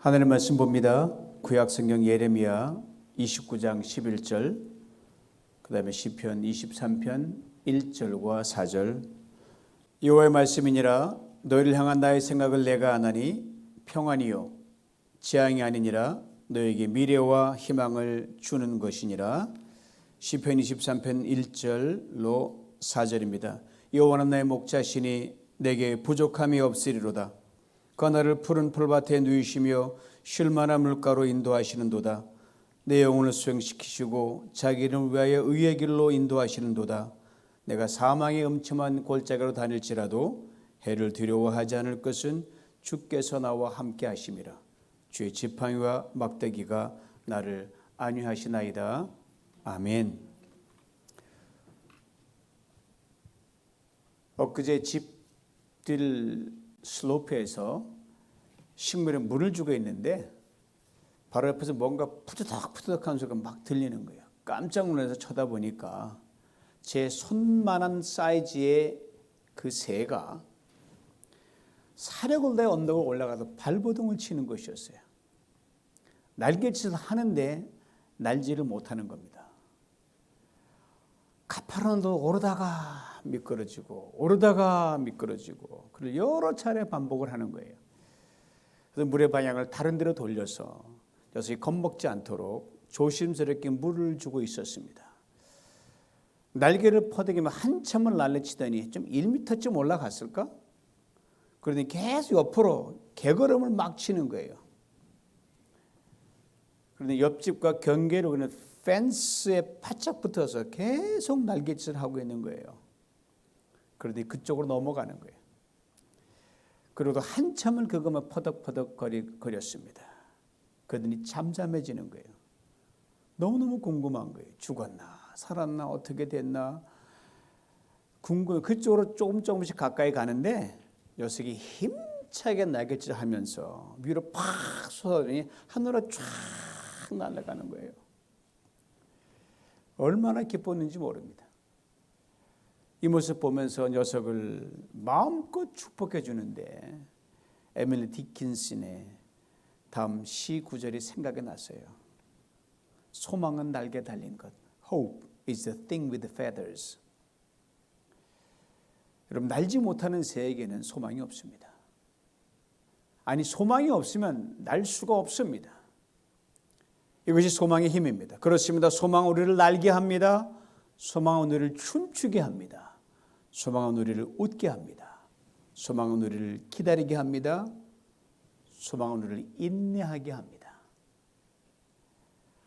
하나님 말씀 봅니다. 구약성경 예레미야 29장 11절, 그 다음에 시편 23편 1절과 4절. 여호와의 말씀이니라. 너희를 향한 나의 생각을 내가 아나니 평안이요 재앙이 아니니라. 너에게 미래와 희망을 주는 것이니라. 시편 23편 1절로 4절입니다. 여호와는 나의 목자시니 내게 부족함이 없으리로다. 그 나를 푸른 풀밭에 누이시며 쉴만한 물가로 인도하시는도다. 내 영혼을 수행시키시고 자기 이름을 위하여 의의 길로 인도하시는도다. 내가 사망의 음침한 골짜기로 다닐지라도 해를 두려워하지 않을 것은 주께서 나와 함께 하심이라. 주의 지팡이와 막대기가 나를 안위하시나이다. 아멘. 엊그제 집들 슬로프에서 식물에 물을 주고 있는데 바로 옆에서 뭔가 푸드덕푸드덕한 소리가 막 들리는 거예요. 깜짝 놀라서 쳐다보니까 제 손만한 사이즈의 그 새가 사려골다의 언덕을 올라가서 발버둥을 치는 것이었어요. 날갯짓을 하는데 날지를 못하는 겁니다. 가파른 언덕을 오르다가 미끄러지고 오르다가 미끄러지고 그걸 여러 차례 반복을 하는 거예요. 그래서 물의 방향을 다른 데로 돌려서 녀석이 겁먹지 않도록 조심스럽게 물을 주고 있었습니다. 날개를 퍼대기면 한참을 날려치더니 좀 1m쯤 올라갔을까? 그러더니 계속 옆으로 개걸음을 막 치는 거예요. 그런데 옆집과 경계로 그냥 펜스에 바짝 붙어서 계속 날갯짓을 하고 있는 거예요. 그러더니 그쪽으로 넘어가는 거예요. 그리고 한참을 그것만 퍼덕퍼덕 거렸습니다. 그러더니 잠잠해지는 거예요. 너무너무 궁금한 거예요. 죽었나 살았나 어떻게 됐나 궁금해. 그쪽으로 조금씩 가까이 가는데 녀석이 힘차게 날갯짓을 하면서 위로 팍 쏟아더니 하늘로 쫙 날아가는 거예요. 얼마나 기뻤는지 모릅니다. 이 모습 보면서 녀석을 마음껏 축복해 주는데 에밀리 디킨슨의 다음 시 구절이 생각이 났어요. 소망은 날개 달린 것. Hope is the thing with the feathers. 여러분, 날지 못하는 새에게는 소망이 없습니다. 아니, 소망이 없으면 날 수가 없습니다. 이것이 소망의 힘입니다. 그렇습니다. 소망은 우리를 날게 합니다. 소망은 우리를 춤추게 합니다. 소망은 우리를 웃게 합니다. 소망은 우리를 기다리게 합니다. 소망은 우리를 인내하게 합니다.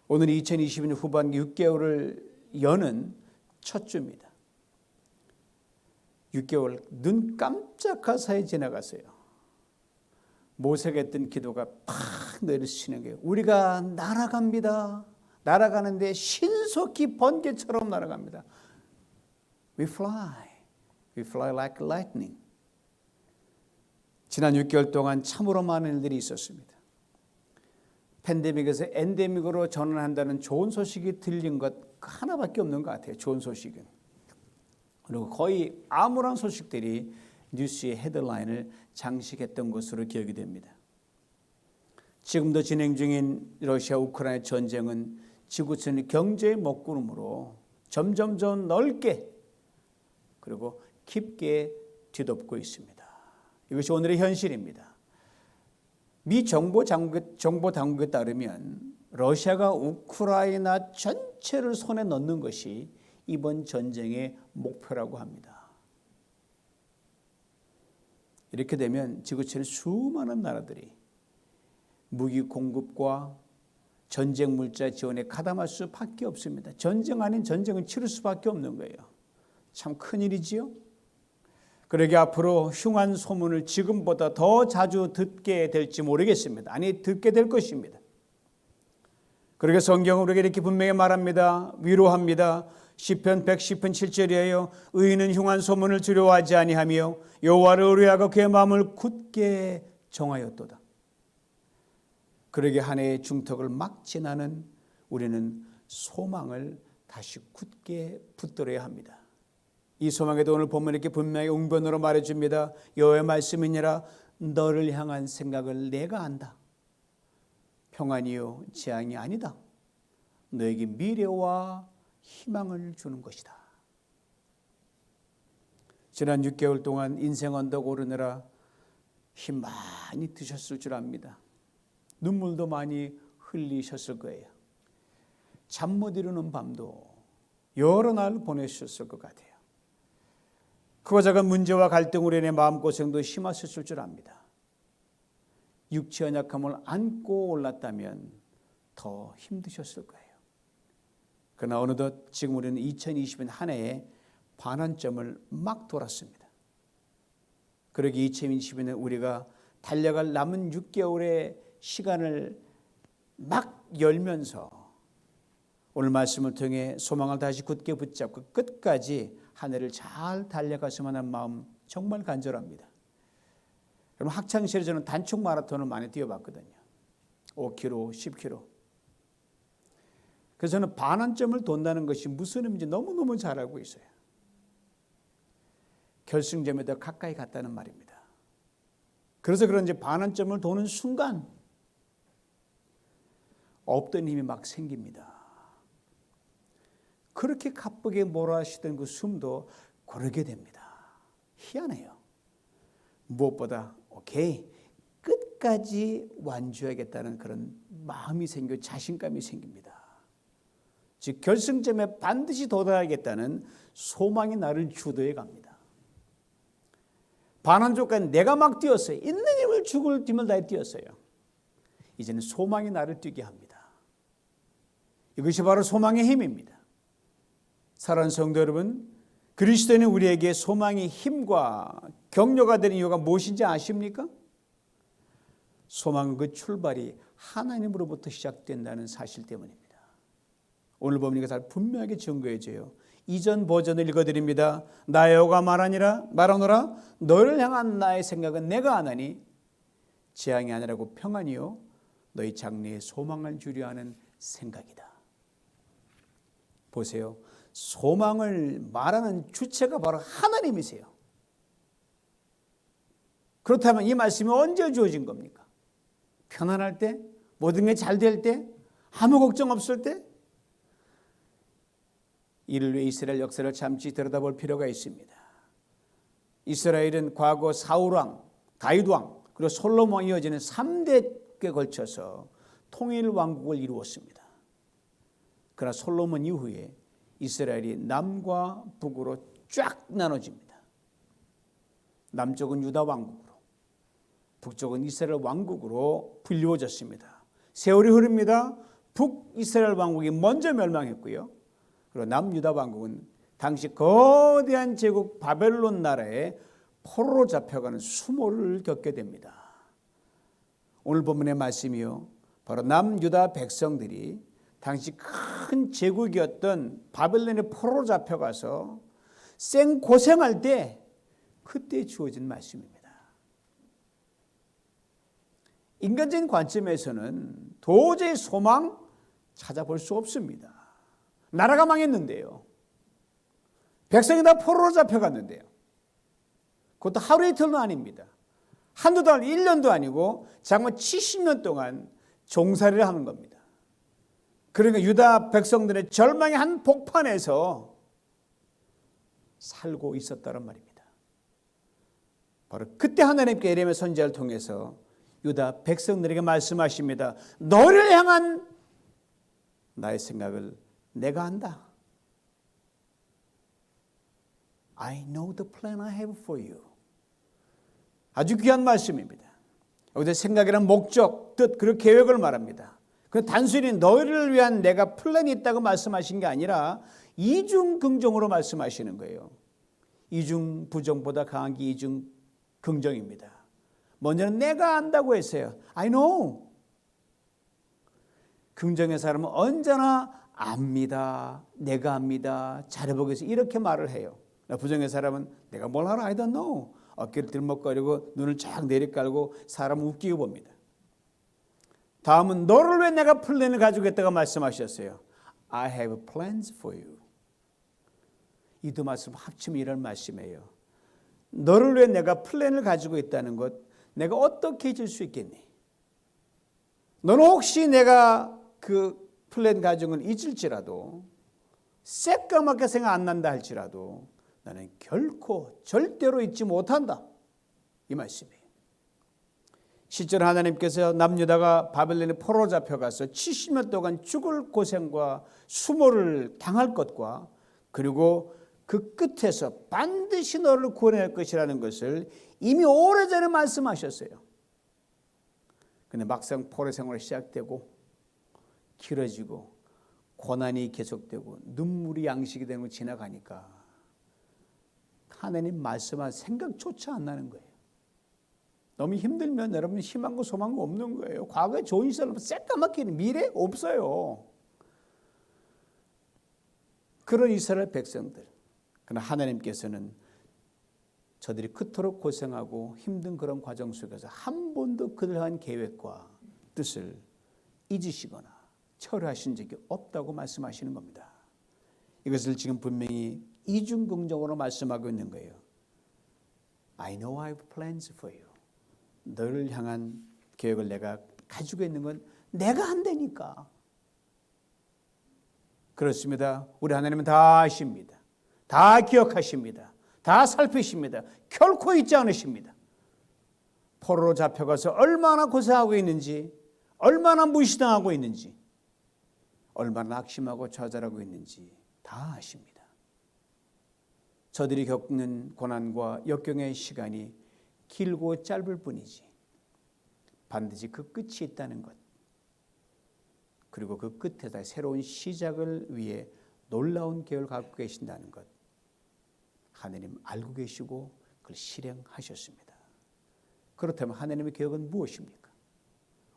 오늘 2022년 후반기 6개월을 여는 첫 주입니다. 6개월 눈 깜짝할 사이에 지나갔어요. 모세가 했던 기도가 팍 내리치는 거예요. 우리가 날아갑니다. 날아가는데 신속히 번개처럼 날아갑니다. We fly. We fly like lightning. 지난 6개월 동안 참으로 많은 일들이 있었습니다. 팬데믹에서 엔데믹으로 전환한다는 좋은 소식이 들린 것 하나밖에 없는 것 같아요. 좋은 소식은. 그리고 거의 암울한 소식들이 뉴스의 헤드라인을 장식했던 것으로 기억이 됩니다. 지금도 진행 중인 러시아 우크라이나 전쟁은 지구촌의 경제의 먹구름으로 점점 넓게 그리고 깊게 뒤덮고 있습니다. 이것이 오늘의 현실입니다. 미 정보 당국에 따르면 러시아가 우크라이나 전체를 손에 넣는 것이 이번 전쟁의 목표라고 합니다. 이렇게 되면 지구촌의 수많은 나라들이 무기 공급과 전쟁 물자 지원에 가담할 수밖에 없습니다. 전쟁 아닌 전쟁은 치를 수밖에 없는 거예요. 참 큰일이지요. 그러게 앞으로 흉한 소문을 지금보다 더 자주 듣게 될지 모르겠습니다. 아니, 듣게 될 것입니다. 그러게 성경은 우리에게 이렇게 분명히 말합니다. 위로합니다. 시편 110편 7절이에요. 의인은 흉한 소문을 두려워하지 아니하며 여호와를 의뢰하고 그의 마음을 굳게 정하였도다. 그러게 한 해의 중턱을 막 지나는 우리는 소망을 다시 굳게 붙들어야 합니다. 이 소망에도 오늘 보면 이렇게 분명히 웅변으로 말해줍니다. 여호와의 말씀이니라. 너를 향한 생각을 내가 안다. 평안이요 재앙이 아니다. 너에게 미래와 희망을 주는 것이다. 지난 6개월 동안 인생 언덕 오르느라 힘 많이 드셨을 줄 압니다. 눈물도 많이 흘리셨을 거예요. 잠 못 이루는 밤도 여러 날 보내셨을 것 같아요. 크고 작은 문제와 갈등으로 인해 마음고생도 심하셨을 줄 압니다. 육체 연약함을 안고 올랐다면 더 힘드셨을 거예요. 그러나 어느덧 지금 우리는 2020년 한 해에 반환점을 막 돌았습니다. 그러기 2020년에 우리가 달려갈 남은 6개월의 시간을 막 열면서 오늘 말씀을 통해 소망을 다시 굳게 붙잡고 끝까지 한 해를 잘 달려갔으면 하는 마음 정말 간절합니다. 여러분, 학창시절에 저는 단축 마라톤을 많이 뛰어봤거든요. 5km, 10km. 그래서 저는 반환점을 돈다는 것이 무슨 의미인지 너무너무 잘 알고 있어요. 결승점에 더 가까이 갔다는 말입니다. 그래서 그런지 반환점을 도는 순간 없던 힘이 막 생깁니다. 그렇게 가쁘게 몰아쉬던 그 숨도 고르게 됩니다. 희한해요. 무엇보다 오케이, 끝까지 완주하겠다는 그런 마음이 생겨 자신감이 생깁니다. 즉 결승점에 반드시 도달하겠다는 소망이 나를 주도해 갑니다. 반환점까지 내가 막 뛰었어요. 있는 힘을 죽을 힘을 다해 뛰었어요. 이제는 소망이 나를 뛰게 합니다. 이것이 바로 소망의 힘입니다. 사랑하는 성도 여러분, 그리스도인은 우리에게 소망의 힘과 격려가 되는 이유가 무엇인지 아십니까? 소망은 그 출발이 하나님으로부터 시작된다는 사실 때문입니다. 오늘 보면 이것을 분명하게 증거해줘요. 이전 버전을 읽어드립니다. 나의 여호와가 말하노라 너를 향한 나의 생각은 내가 아나니 재앙이 아니라고 평안이요 너희 장래에 소망을 주려 하는 생각이다. 보세요. 소망을 말하는 주체가 바로 하나님이세요. 그렇다면 이 말씀이 언제 주어진 겁니까? 편안할 때? 모든 게 잘 될 때? 아무 걱정 없을 때? 이를 위해 이스라엘 역사를 잠시 들여다볼 필요가 있습니다. 이스라엘은 과거 사울왕, 다윗왕, 그리고 솔로몬 이어지는 3대에 걸쳐서 통일 왕국을 이루었습니다. 그러나 솔로몬 이후에 이스라엘이 남과 북으로 쫙 나눠집니다. 남쪽은 유다 왕국으로, 북쪽은 이스라엘 왕국으로 불리워졌습니다. 세월이 흐릅니다. 북이스라엘 왕국이 먼저 멸망했고요. 그리고 남유다 왕국은 당시 거대한 제국 바벨론 나라에 포로로 잡혀가는 수모를 겪게 됩니다. 오늘 본문의 말씀이요, 바로 남유다 백성들이 당시 큰 제국이었던 바벨론의 포로로 잡혀가서 생고생할 때 그때 주어진 말씀입니다. 인간적인 관점에서는 도저히 소망 찾아볼 수 없습니다. 나라가 망했는데요. 백성이 다 포로로 잡혀갔는데요. 그것도 하루 이틀도 아닙니다. 한두 달, 1년도 아니고 장만 70년 동안 종살이를 하는 겁니다. 그러니까 유다 백성들의 절망의 한 복판에서 살고 있었다는 말입니다. 바로 그때 하나님께 예레미야 선지자를 통해서 유다 백성들에게 말씀하십니다. 너를 향한 나의 생각을 내가 안다. I know the plan I have for you. 아주 귀한 말씀입니다. 여기서 생각이란 목적, 뜻, 그리고 계획을 말합니다. 그 단순히 너희를 위한 내가 플랜이 있다고 말씀하신 게 아니라 이중 긍정으로 말씀하시는 거예요. 이중 부정보다 강한 게 이중 긍정입니다. 먼저는 내가 안다고 했어요. I know. 긍정의 사람은 언제나 압니다. 내가 압니다. 잘해보겠습니다. 이렇게 말을 해요. 부정의 사람은 내가 뭘 알아? I don't know. 어깨를 들먹거리고 눈을 쫙 내리깔고 사람을 웃기고 봅니다. 다음은 너를 위해 내가 플랜을 가지고 있다고 말씀하셨어요. I have plans for you. 이 두 말씀 합치면 이런 말씀이에요. 너를 위해 내가 플랜을 가지고 있다는 것, 내가 어떻게 해줄 수 있겠니? 너는 혹시 내가 그 플랜 가정을 잊을지라도 새까맣게 생각 안 난다 할지라도 나는 결코 절대로 잊지 못한다. 이 말씀이에요. 실제로 하나님께서 남유다가 바벨론에 포로 잡혀가서 70년 동안 죽을 고생과 수모를 당할 것과 그리고 그 끝에서 반드시 너를 구원할 것이라는 것을 이미 오래전에 말씀하셨어요. 근데 막상 포로 생활이 시작되고 길어지고 고난이 계속되고 눈물이 양식이 되는 걸 지나가니까 하나님 말씀한 생각조차 안 나는 거예요. 너무 힘들면 여러분 희망과 소망이 없는 거예요. 과거에 좋은 시절은 새까맣게 미래 없어요. 그런 이스라엘 백성들. 그러나 하나님께서는 저들이 그토록 고생하고 힘든 그런 과정 속에서 한 번도 그들 한 계획과 뜻을 잊으시거나 철회하신 적이 없다고 말씀하시는 겁니다. 이것을 지금 분명히 이중긍정으로 말씀하고 있는 거예요. I know I have plans for you. 너를 향한 계획을 내가 가지고 있는 건 내가 한다니까. 그렇습니다. 우리 하나님은 다 아십니다. 다 기억하십니다. 다 살피십니다. 결코 잊지 않으십니다. 포로로 잡혀가서 얼마나 고생하고 있는지, 얼마나 무시당하고 있는지, 얼마나 낙심하고 좌절하고 있는지 다 아십니다. 저들이 겪는 고난과 역경의 시간이 길고 짧을 뿐이지 반드시 그 끝이 있다는 것, 그리고 그 끝에다 새로운 시작을 위해 놀라운 계획을 갖고 계신다는 것 하나님 알고 계시고 그걸 실행하셨습니다. 그렇다면 하나님의 계획은 무엇입니까?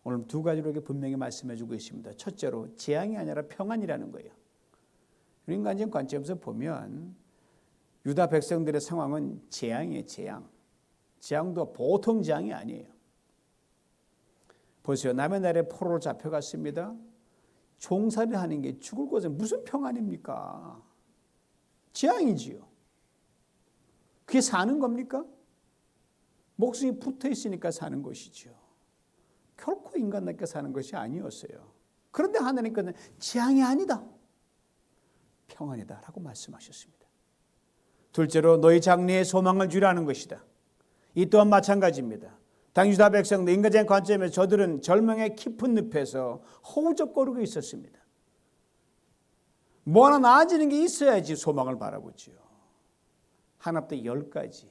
오늘 두 가지로 이렇게 분명히 말씀해 주고 있습니다. 첫째로 재앙이 아니라 평안이라는 거예요. 인간적인 관점에서 보면 유다 백성들의 상황은 재앙이에요. 재앙도 보통 재앙이 아니에요. 보세요. 남의 나라에 포로로 잡혀갔습니다. 종살이 하는 게 죽을 곳에 무슨 평안입니까? 재앙이지요. 그게 사는 겁니까? 목숨이 붙어 있으니까 사는 것이죠. 결코 인간답게 사는 것이 아니었어요. 그런데 하나님께서는 재앙이 아니다, 평안이다 라고 말씀하셨습니다. 둘째로 너희 장래에 소망을 주라는 것이다. 이 또한 마찬가지입니다. 당시 유다 백성들 인간적인 관점에서 저들은 절망의 깊은 늪에서 허우적거리고 있었습니다. 뭐 하나 나아지는 게 있어야지 소망을 바라보지요. 하나부터 10까지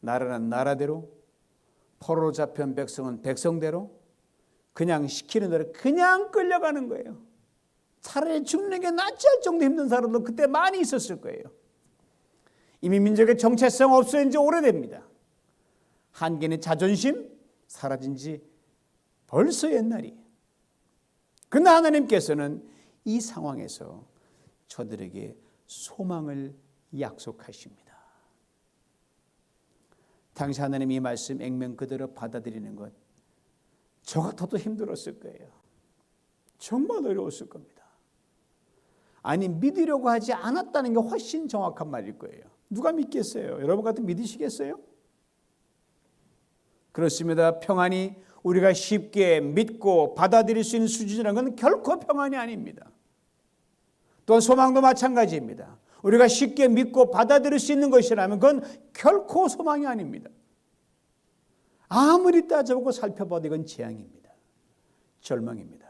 나라는 나라대로, 포로로 잡힌 백성은 백성대로 그냥 시키는 대로 그냥 끌려가는 거예요. 차라리 죽는 게 낫지 할 정도 힘든 사람도 그때 많이 있었을 거예요. 이미 민족의 정체성 없어진 지 오래됩니다. 한계는 자존심 사라진 지 벌써 옛날이에요. 그런데 하나님께서는 이 상황에서 저들에게 소망을 약속하십니다. 당시 하나님이 이 말씀 액면 그대로 받아들이는 것, 저 같아도 힘들었을 거예요. 정말 어려웠을 겁니다. 아니, 믿으려고 하지 않았다는 게 훨씬 정확한 말일 거예요. 누가 믿겠어요? 여러분 같은 믿으시겠어요? 그렇습니다. 평안이 우리가 쉽게 믿고 받아들일 수 있는 수준이라는 건 결코 평안이 아닙니다. 또한 소망도 마찬가지입니다. 우리가 쉽게 믿고 받아들일 수 있는 것이라면 그건 결코 소망이 아닙니다. 아무리 따져보고 살펴봐도 이건 재앙입니다. 절망입니다.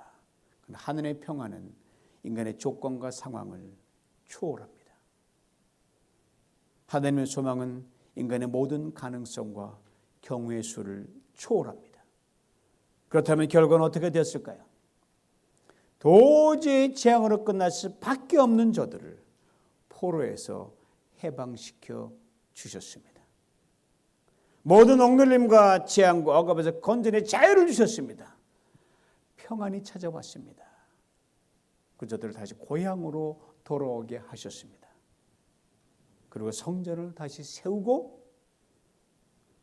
하늘의 평안은 인간의 조건과 상황을 초월합니다. 하나님의 소망은 인간의 모든 가능성과 경우의 수를 초월합니다. 그렇다면 결과는 어떻게 됐을까요? 도저히 재앙으로 끝날 수밖에 없는 저들을 포로에서 해방시켜 주셨습니다. 모든 억눌림과 재앙과 억압에서 건전의 자유를 주셨습니다. 평안이 찾아왔습니다. 그 저들을 다시 고향으로 돌아오게 하셨습니다. 그리고 성전을 다시 세우고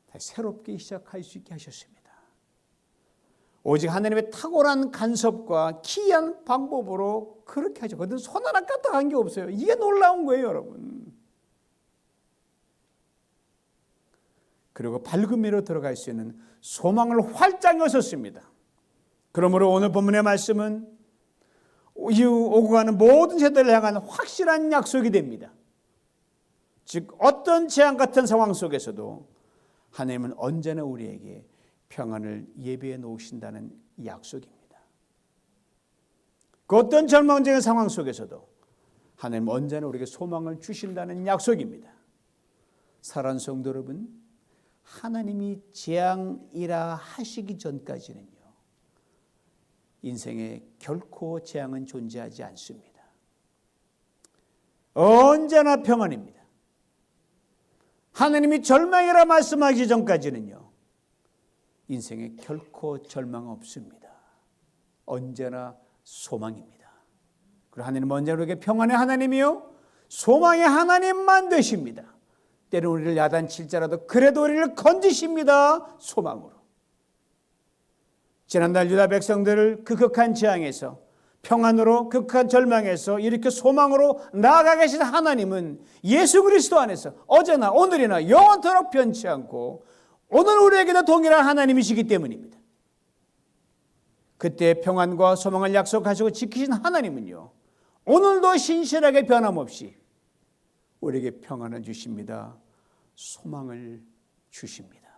다시 새롭게 시작할 수 있게 하셨습니다. 오직 하나님의 탁월한 간섭과 기이한 방법으로 그렇게 하죠. 그것은 손 하나 까딱한 게 없어요. 이게 놀라운 거예요, 여러분. 그리고 밝은 미로 들어갈 수 있는 소망을 활짝 여셨습니다. 그러므로 오늘 본문의 말씀은 이후 오고 가는 모든 세대를 향한 확실한 약속이 됩니다. 즉 어떤 재앙 같은 상황 속에서도 하나님은 언제나 우리에게 평안을 예비해 놓으신다는 약속입니다. 그 어떤 절망적인 상황 속에서도 하나님은 언제나 우리에게 소망을 주신다는 약속입니다. 사랑하는 성도 여러분, 하나님이 재앙이라 하시기 전까지는요, 인생에 결코 재앙은 존재하지 않습니다. 언제나 평안입니다. 하나님이 절망이라 말씀하기 전까지는요, 인생에 결코 절망 없습니다. 언제나 소망입니다. 그리고 하나님은 언제나 우리에게 평안의 하나님이요, 소망의 하나님만 되십니다. 때로는 우리를 야단칠지라도 그래도 우리를 건지십니다. 소망으로. 지난날 유다 백성들을 그 극한 재앙에서, 평안으로 극한 절망에서 이렇게 소망으로 나아가 계신 하나님은 예수 그리스도 안에서 어제나 오늘이나 영원토록 변치 않고 오늘 우리에게도 동일한 하나님이시기 때문입니다. 그때 평안과 소망을 약속하시고 지키신 하나님은요, 오늘도 신실하게 변함없이 우리에게 평안을 주십니다. 소망을 주십니다.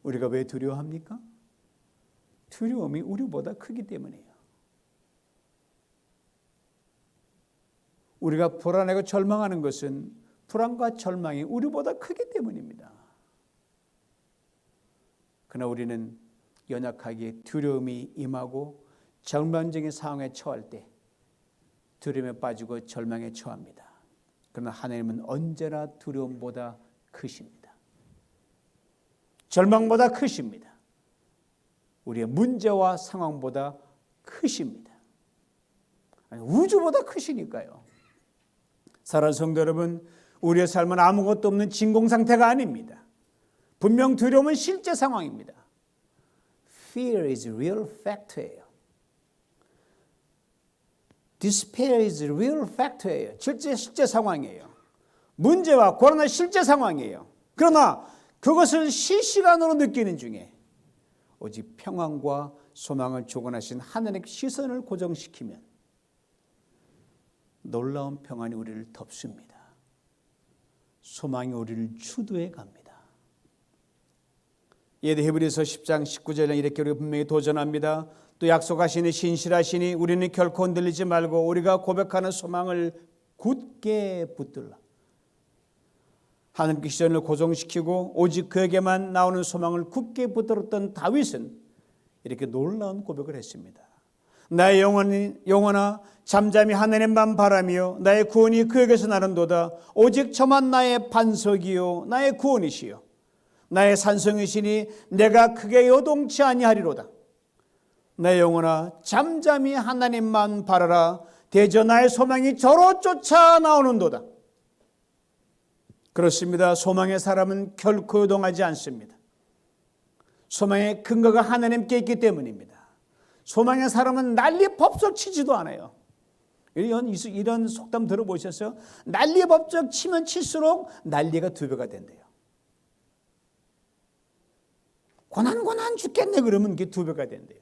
우리가 왜 두려워합니까? 두려움이 우리보다 크기 때문이에요. 우리가 불안하고 절망하는 것은 불안과 절망이 우리보다 크기 때문입니다. 그러나 우리는 연약하게 두려움이 임하고 절망적인 상황에 처할 때 두려움에 빠지고 절망에 처합니다. 그러나 하나님은 언제나 두려움보다 크십니다. 절망보다 크십니다. 우리의 문제와 상황보다 크십니다. 우주보다 크시니까요. 사랑하는 성도 여러분, 우리의 삶은 아무것도 없는 진공 상태가 아닙니다. 분명 두려움은 실제 상황입니다. Fear is real fact예요. Despair is real fact예요. 실제 상황이에요. 문제와 고난은 실제 상황이에요. 그러나 그것을 실시간으로 느끼는 중에 오직 평안과 소망을 주관하신 하나님의 시선을 고정시키면 놀라운 평안이 우리를 덮습니다. 소망이 우리를 주도해 갑니다. 예대 히브리서 10장 19절에 이렇게 우리가 분명히 도전합니다. 또 약속하시니 신실하시니 우리는 결코 흔들리지 말고 우리가 고백하는 소망을 굳게 붙들라. 하나님께 시선을 고정시키고 오직 그에게만 나오는 소망을 굳게 붙들었던 다윗은 이렇게 놀라운 고백을 했습니다. 나의 영혼아 잠잠히 하나님만 바라며 나의 구원이 그에게서 나는도다. 오직 저만 나의 반석이요 나의 구원이시요 나의 산성이시니 내가 크게 요동치 아니하리로다. 나의 영혼아 잠잠히 하나님만 바라라. 대저 나의 소망이 저로 쫓아 나오는도다. 그렇습니다. 소망의 사람은 결코 요동하지 않습니다. 소망의 근거가 하나님께 있기 때문입니다. 소망의 사람은 난리 법석 치지도 않아요. 이런 속담 들어보셨어요? 난리 법석 치면 칠수록 난리가 2배가 된대요. 고난 죽겠네 그러면 그게 2배가 된대요.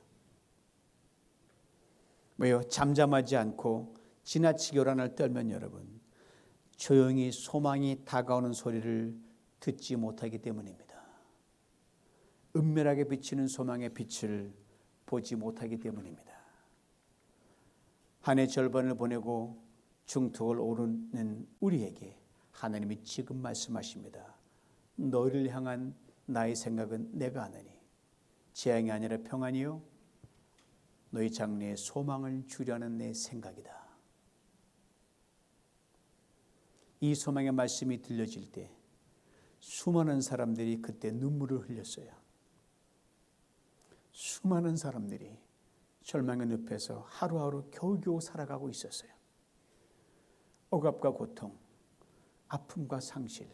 왜요? 잠잠하지 않고 지나치게 요란을 떨면 여러분 조용히 소망이 다가오는 소리를 듣지 못하기 때문입니다. 은밀하게 비치는 소망의 빛을 보지 못하기 때문입니다. 한 해 절반을 보내고 중턱을 오르는 우리에게 하나님이 지금 말씀하십니다. 너희를 향한 나의 생각은 내가 아느니 재앙이 아니라 평안이요 너희 장래에 소망을 주려는 내 생각이다. 이 소망의 말씀이 들려질 때 수많은 사람들이 그때 눈물을 흘렸어요. 수많은 사람들이 절망의 늪에서 하루하루 겨우겨우 살아가고 있었어요. 억압과 고통, 아픔과 상실,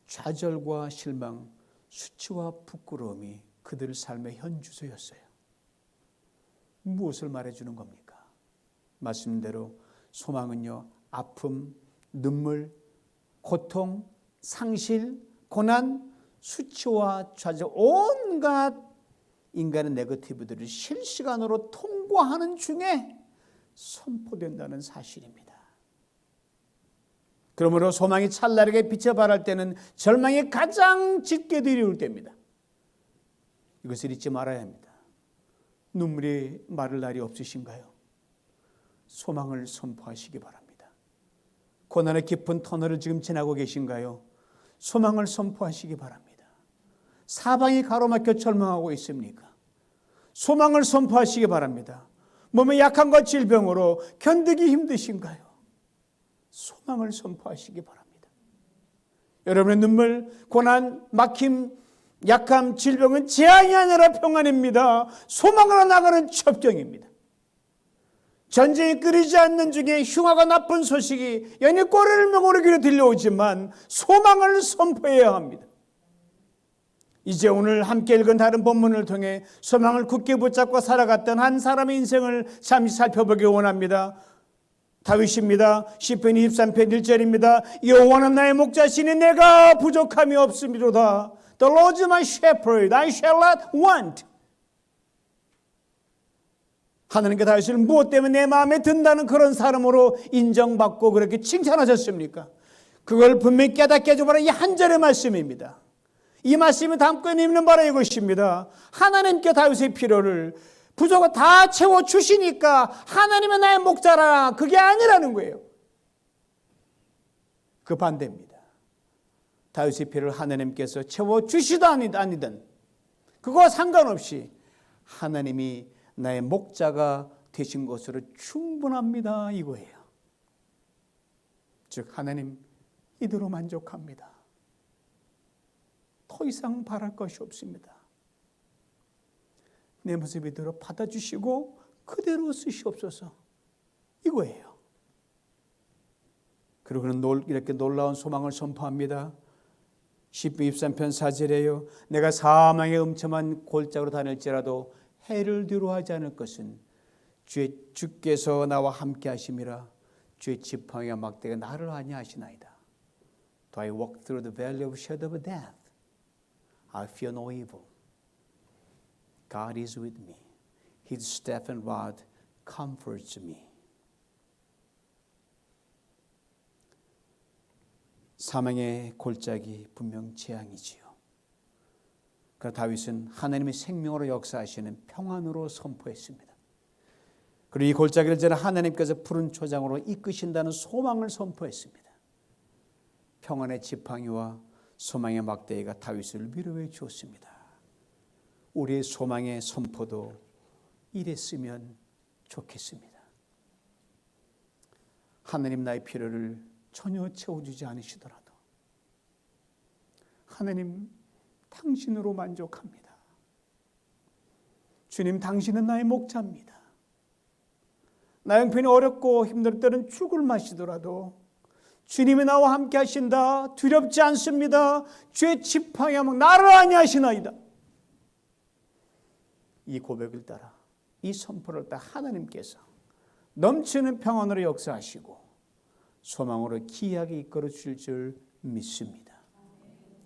좌절과 실망, 수치와 부끄러움이 그들 삶의 현주소였어요. 무엇을 말해주는 겁니까? 말씀대로 소망은요, 아픔, 눈물, 고통, 상실, 고난, 수치와 좌절, 온갖 인간의 네거티브들을 실시간으로 통과하는 중에 선포된다는 사실입니다. 그러므로 소망이 찰나하게 빛에 발할 때는 절망이 가장 짙게 들이올 때입니다. 이것을 잊지 말아야 합니다. 눈물이 마를 날이 없으신가요? 소망을 선포하시기 바랍니다. 고난의 깊은 터널을 지금 지나고 계신가요? 소망을 선포하시기 바랍니다. 사방이 가로막혀 절망하고 있습니까? 소망을 선포하시기 바랍니다. 몸의 약함과 질병으로 견디기 힘드신가요? 소망을 선포하시기 바랍니다. 여러분의 눈물, 고난, 막힘, 약함, 질병은 재앙이 아니라 평안입니다. 소망으로 나가는 첩경입니다. 전쟁이 끊이지 않는 중에 흉화가 나쁜 소식이 연이 꼬리를 메고 오르기로 들려오지만 소망을 선포해야 합니다. 이제 오늘 함께 읽은 다른 본문을 통해 소망을 굳게 붙잡고 살아갔던 한 사람의 인생을 잠시 살펴보기 원합니다. 다윗입니다. 시편 23편 1절입니다. 여호와는 나의 목자시니 내가 부족함이 없음이로다. The Lord is my shepherd, I shall not want. 하나님께 다윗을 무엇 때문에 내 마음에 든다는 그런 사람으로 인정받고 그렇게 칭찬하셨습니까? 그걸 분명히 깨닫게 해주바라 이 한 절의 말씀입니다. 이 말씀이 담고 있는 바로 이것입니다. 하나님께 다윗의 필요를 부족을 다 채워주시니까 하나님은 나의 목자라, 그게 아니라는 거예요. 그 반대입니다. 다윗의 필요를 하나님께서 채워주시든 아니든 그거와 상관없이 하나님이 나의 목자가 되신 것으로 충분합니다, 이거예요. 즉 하나님 이대로 만족합니다. 더 이상 바랄 것이 없습니다. 내 모습 이대로 받아주시고 그대로 쓰시옵소서, 이거예요. 그리고 그는 이렇게 놀라운 소망을 선포합니다. 시편 23편 4절에요. 내가 사망의 음침한 골짜기로 다닐지라도 해를 뒤로하지 않을 것은 주께서 나와 함께 하심이라. 주의 지팡이와 막대가 나를 안위하시나이다. Though I walk through the valley of shadow of death, I fear no evil. God is with me. His staff and rod comforts me. 사망의 골짜기 분명 재앙이지요. 그러나 다윗은 하나님의 생명으로 역사하시는 평안으로 선포했습니다. 그리고 이 골짜기를 지나 하나님께서 푸른 초장으로 이끄신다는 소망을 선포했습니다. 평안의 지팡이와 소망의 막대기가 다윗을 위로해 주었습니다. 우리의 소망의 선포도 이랬으면 좋겠습니다. 하나님 나의 필요를 전혀 채워주지 않으시더라도 하나님 당신으로 만족합니다. 주님 당신은 나의 목자입니다. 나 형편이 어렵고 힘들 때는 죽을 마시더라도 주님이 나와 함께 하신다. 두렵지 않습니다. 주의 지팡이와 막 나를 안위하시나이다. 이 고백을 따라 이 선포를 따라 하나님께서 넘치는 평안으로 역사하시고 소망으로 기이하게 이끌어 주실 줄 믿습니다.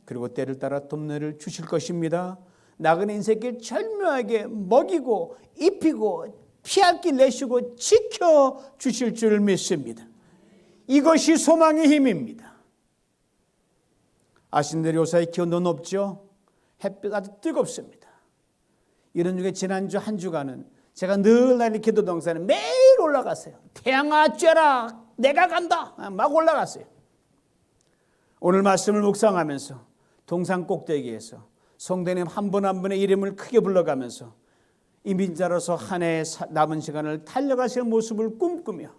그리고 때를 따라 돕는 주실 것입니다. 나그네 인생길 절묘하게 먹이고 입히고 피할 길 내시고 지켜주실 줄 믿습니다. 이것이 소망의 힘입니다. 아시는 대로 요사이 기온도 높죠. 햇빛 아주 뜨겁습니다. 이런 중에 지난주 한 주간은 제가 늘 날이 기도 동산에 매일 올라갔어요. 태양아 쬐라 내가 간다 막 올라갔어요. 오늘 말씀을 묵상하면서 동산 꼭대기에서 성도님 한 분 한 분의 이름을 크게 불러가면서 이민자로서 한 해 남은 시간을 달려가시는 모습을 꿈꾸며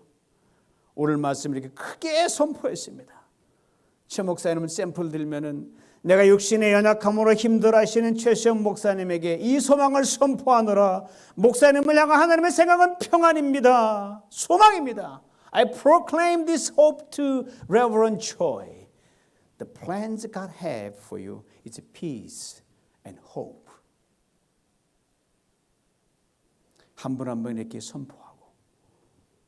오늘 말씀을 이렇게 크게 선포했습니다. 최 목사님은 샘플 들면은 내가 육신의 연약함으로 힘들어하시는 최시영 목사님에게 이 소망을 선포하느라 목사님을 향한 하나님의 생각은 평안입니다. 소망입니다. I proclaim this hope to Reverend Choi. The plans God have for you is peace and hope. 한 분 한 분 이렇게 선포하고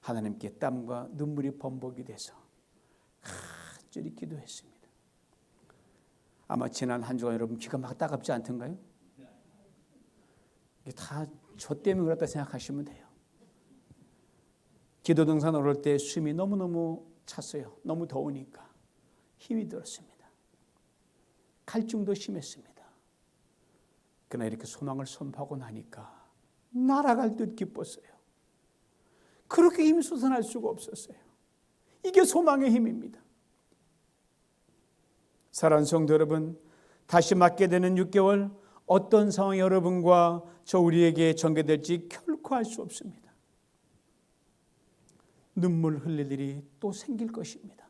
하나님께 땀과 눈물이 범벅이 돼서 간절히 기도했습니다. 아마 지난 한 주간 여러분 귀가 막 따갑지 않던가요? 이게 다 저 때문에 그렇다 생각하시면 돼요. 기도 등산 오를 때 숨이 너무너무 찼어요. 너무 더우니까 힘이 들었습니다. 갈증도 심했습니다. 그러나 이렇게 소망을 선포하고 나니까 날아갈 듯 기뻤어요. 그렇게 힘이 솟아날 수가 없었어요. 이게 소망의 힘입니다. 사랑하는 성도 여러분, 다시 맞게 되는 6개월, 어떤 상황이 여러분과 저 우리에게 전개될지 결코 알 수 없습니다. 눈물 흘릴 일이 또 생길 것입니다.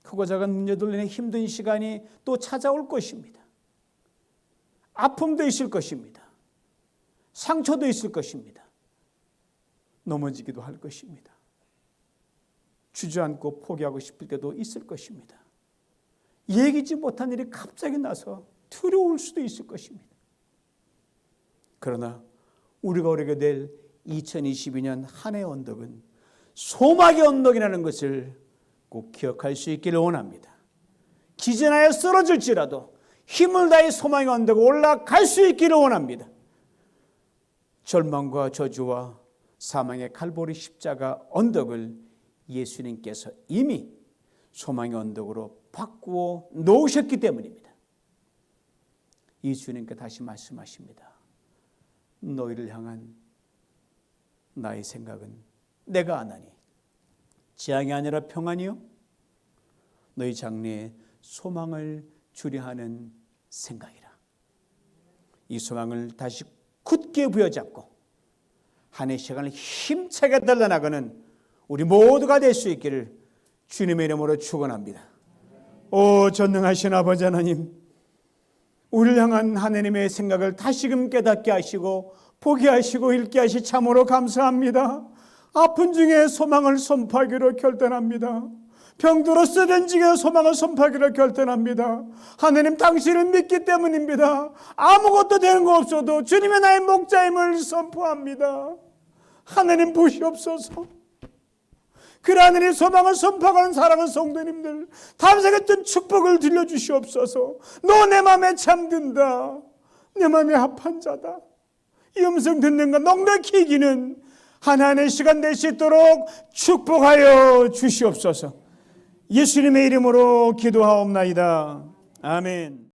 크고 작은 문제들로 인해 힘든 시간이 또 찾아올 것입니다. 아픔도 있을 것입니다. 상처도 있을 것입니다. 넘어지기도 할 것입니다. 주저앉고 포기하고 싶을 때도 있을 것입니다. 예기치 못한 일이 갑자기 나서 두려울 수도 있을 것입니다. 그러나 우리가 오르게 될 2022년 한 해의 언덕은 소망의 언덕이라는 것을 꼭 기억할 수 있기를 원합니다. 기진하여 쓰러질지라도 힘을 다해 소망의 언덕에 올라갈 수 있기를 원합니다. 절망과 저주와 사망의 칼보리 십자가 언덕을 예수님께서 이미 소망의 언덕으로 바꾸어 놓으셨기 때문입니다. 이 주님께 다시 말씀하십니다. 너희를 향한 나의 생각은 내가 아나니 재앙이 아니라 평안이요 너희 장래에 소망을 주려 하는 생각이라. 이 소망을 다시 굳게 부여잡고 한 해 시간을 힘차게 달려나가는 우리 모두가 될 수 있기를 주님의 이름으로 축원합니다. 오 전능하신 아버지 하나님, 우리를 향한 하나님의 생각을 다시금 깨닫게 하시고 보게 하시고 읽게 하시 참으로 감사합니다. 아픈 중에 소망을 선포하기로 결단합니다. 병들어 쓰러진 중에 소망을 선포하기로 결단합니다. 하나님 당신을 믿기 때문입니다. 아무것도 되는 거 없어도 주님의 나의 목자임을 선포합니다. 하나님 보시옵소서. 그 하나님 소망을 선포하는 사랑하는 성도님들 담색했던 축복을 들려주시옵소서. 너 내 맘에 잠든다. 내 맘에 합한 자다. 이 음성 듣는 것 넉넉히 이기는 하나님의 시간 될 수 있도록 축복하여 주시옵소서. 예수님의 이름으로 기도하옵나이다. 아멘.